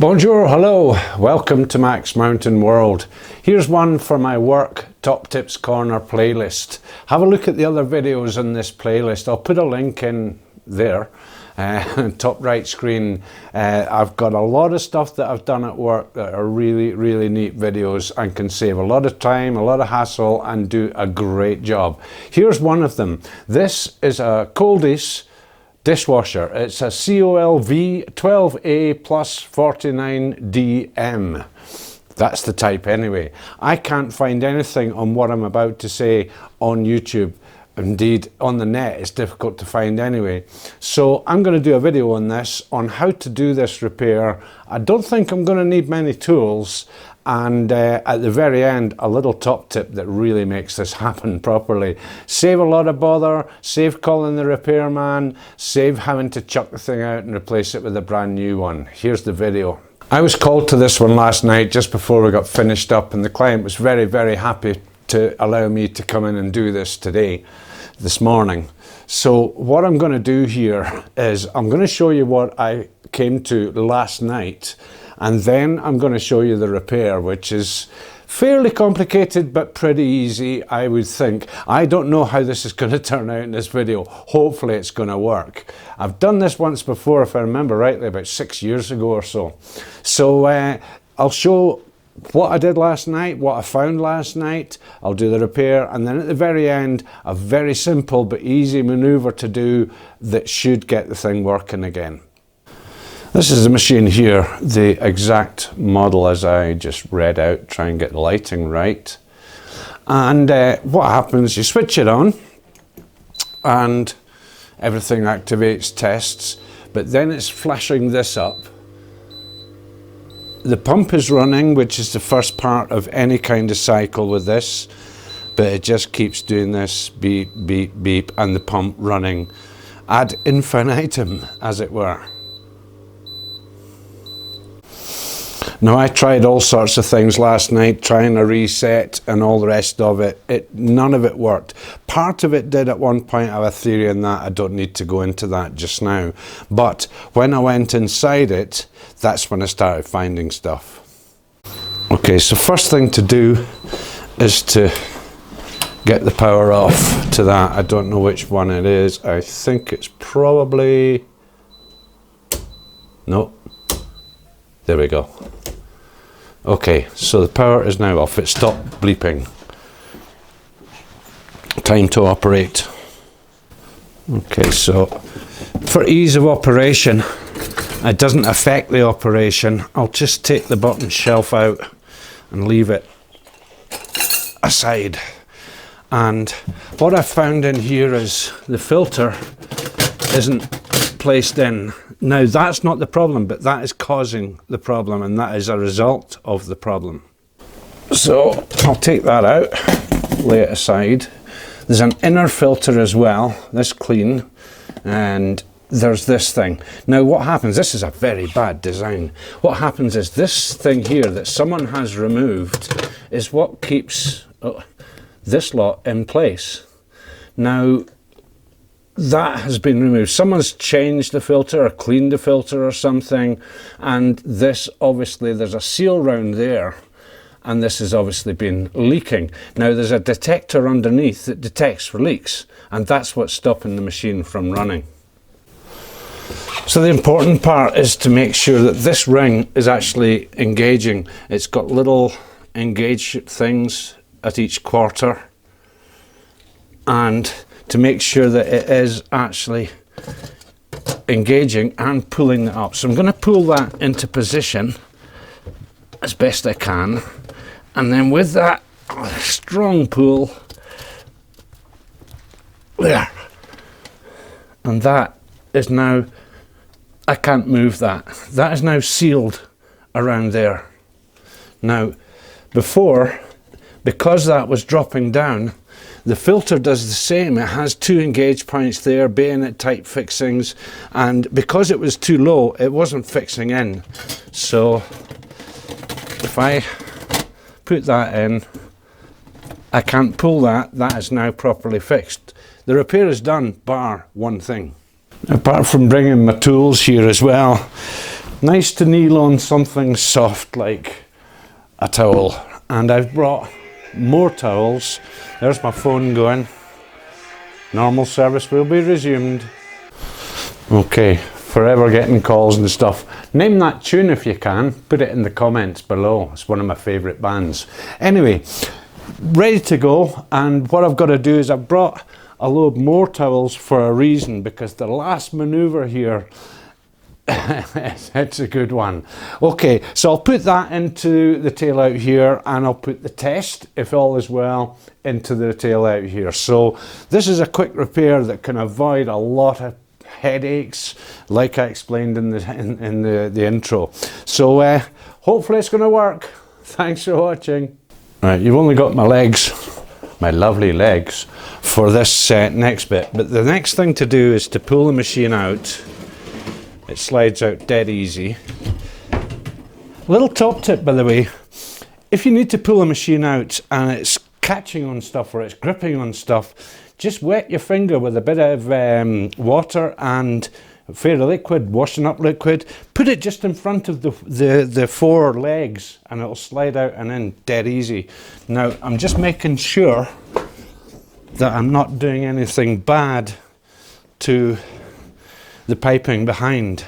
Bonjour, hello, welcome to MaxMountainWorld. Here's one for my work Top Tips Corner playlist. Have a look at the other videos in this playlist. I'll put a link in there, top right screen. I've got a lot of stuff that I've done at work that are really neat videos and can save a lot of time, a lot of hassle and do a great job. Here's one of them. This is a Coldis dishwasher. It's a COLV12a+49dm. That's the type anyway. I can't find anything on what I'm about to say on YouTube. Indeed, on the net it's difficult to find anyway. So I'm going to do a video on this, on how to do this repair. I don't think I'm going to need many tools, and at the very end a little top tip that really makes this happen properly. Save a lot of bother, save calling the repairman, save having to chuck the thing out and replace it with a brand new one. Here's the video. I was called to this one last night just before we got finished up, and the client was very happy to allow me to come in and do this this morning. So what I'm going to do here is I'm going to show you what I came to last night, and then I'm going to show you the repair, which is fairly complicated but pretty easy, I would think. I don't know how this is going to turn out in this video. Hopefully it's going to work. I've done this once before, if I remember rightly, about 6 years ago or so. So I'll show what I did last night, what I found last night. I'll do the repair, and then at the very end a very simple but easy maneuver to do that should get the thing working again. This is the machine here, the exact model as I just read out, try and get the lighting right. And what happens, you switch it on and everything activates, tests, but then it's flashing this up. The pump is running, which is the first part of any kind of cycle with this, but it just keeps doing this beep, beep, beep, and the pump running ad infinitum, as it were. Now, I tried all sorts of things last night, trying a reset and all the rest of it. None of it worked. Part of it did at one point. I have a theory on that. I don't need to go into that just now. But when I went inside it, that's when I started finding stuff. Okay, so first thing to do is to get the power off to that. I don't know which one it is. I think it's probably... No. There we go. Okay, so the power is now off. It stopped bleeping. Time to operate. Okay, so for ease of operation, it doesn't affect the operation. I'll just take the bottom shelf out and leave it aside. And what I found in here is the filter isn't placed in. Now, that's not the problem, but that is causing the problem, and that is a result of the problem. So I'll take that out, lay it aside. There's an inner filter as well, this clean, and there's this thing. Now what happens, this is a very bad design. What happens is this thing here that someone has removed is what keeps this lot in place. Now, that has been removed. Someone's changed the filter or cleaned the filter or something, and this, obviously there's a seal round there, and this has obviously been leaking. Now there's a detector underneath that detects for leaks, and that's what's stopping the machine from running. So the important part is to make sure that this ring is actually engaging. It's got little engage things at each quarter, and to make sure that it is actually engaging and pulling it up. So I'm going to pull that into position as best I can, and then with that strong pull there, and that is now, I can't move that. That is now sealed around there. Now before, because that was dropping down, the filter does the same. It has two engage points there, bayonet type fixings, and because it was too low, it wasn't fixing in. So if I put that in, I can't pull that. That is now properly fixed. The repair is done, bar one thing. Apart from bringing my tools here as well, Nice to kneel on something soft like a towel. And I've brought more towels. There's my phone going. Normal service will be resumed. Okay, forever getting calls and stuff. Name that tune if you can. Put it in the comments below. It's one of my favourite bands. Anyway, ready to go. And what I've got to do is I've brought a load more towels for a reason, because the last manoeuvre here, it's a good one. Okay, so I'll put that into the tail out here, and I'll put the test, if all is well, into the tail out here. So this is a quick repair that can avoid a lot of headaches, like I explained in the intro. So hopefully it's going to work. Thanks for watching. Right, you've only got my legs, my lovely legs, for this next bit. But the next thing to do is to pull the machine out. It slides out dead easy. Little top tip, by the way, if you need to pull a machine out and it's catching on stuff or it's gripping on stuff, just wet your finger with a bit of water and fairy liquid, washing up liquid. Put it just in front of the four legs and it'll slide out and in dead easy. Now, I'm just making sure that I'm not doing anything bad to the piping behind,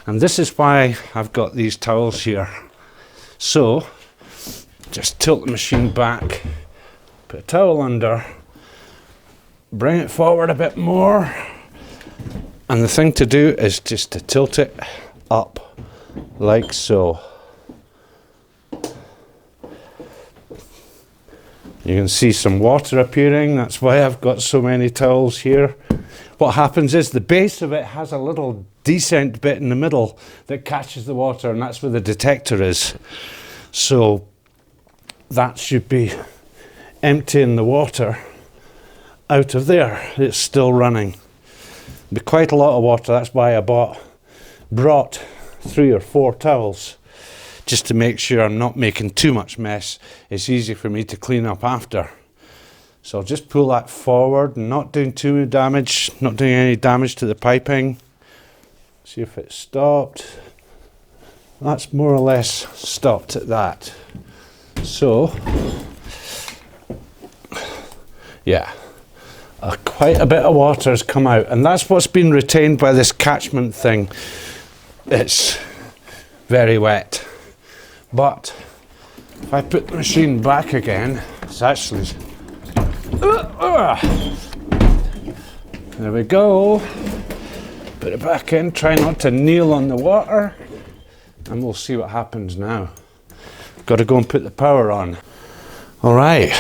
and this is why I've got these towels here. So just tilt the machine back, put a towel under, bring it forward a bit more, and the thing to do is just to tilt it up like so. You can see some water appearing. That's why I've got so many towels here. What happens is the base of it has a little descent bit in the middle that catches the water, and that's where the detector is. So that should be emptying the water out of there. It's still running. Be quite a lot of water. That's why I brought 3 or 4 towels, just to make sure I'm not making too much mess. It's easy for me to clean up after. So I'll just pull that forward, not doing too much damage, not doing any damage to the piping. See if it's stopped. That's more or less stopped at that. So, yeah, quite a bit of water has come out, and that's what's been retained by this catchment thing. It's very wet. But if I put the machine back again, it's actually... There we go. Put it back in, try not to kneel on the water, and we'll see what happens now. Got to go and put the power on. All right,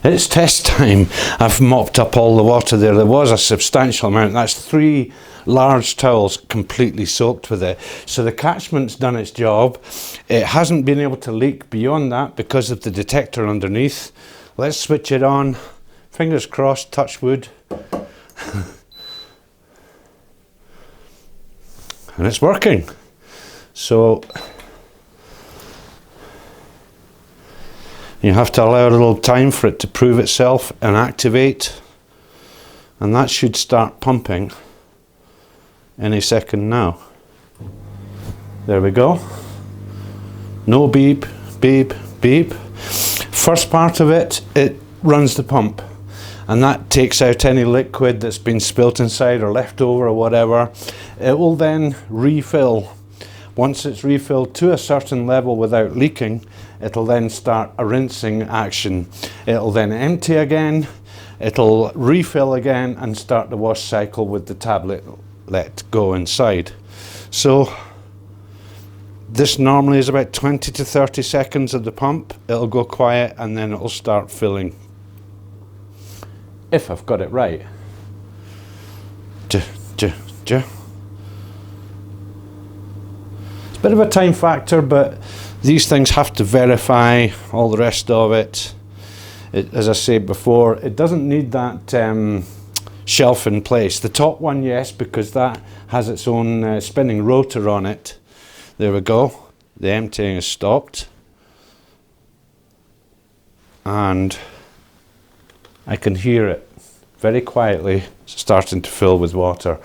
it's test time. I've mopped up all the water there. There was a substantial amount. That's 3 large towels completely soaked with it. So the catchment's done its job. It hasn't been able to leak beyond that because of the detector underneath. Let's switch it on. Fingers crossed, touch wood. And it's working. So you have to allow a little time for it to prove itself and activate, and that should start pumping any second now. There we go. No beep, beep, beep. First part of it, it runs the pump, and that takes out any liquid that's been spilt inside or left over or whatever. It will then refill. Once it's refilled to a certain level without leaking, it'll then start a rinsing action. It'll then empty again, it'll refill again and start the wash cycle with the tablet let go inside. So this normally is about 20 to 30 seconds of the pump. It'll go quiet and then it'll start filling. If I've got it right. It's a bit of a time factor, but these things have to verify all the rest of it. As I said before, it doesn't need that shelf in place. The top one, yes, because that has its own spinning rotor on it. There we go. The emptying is stopped. And I can hear it very quietly starting to fill with water.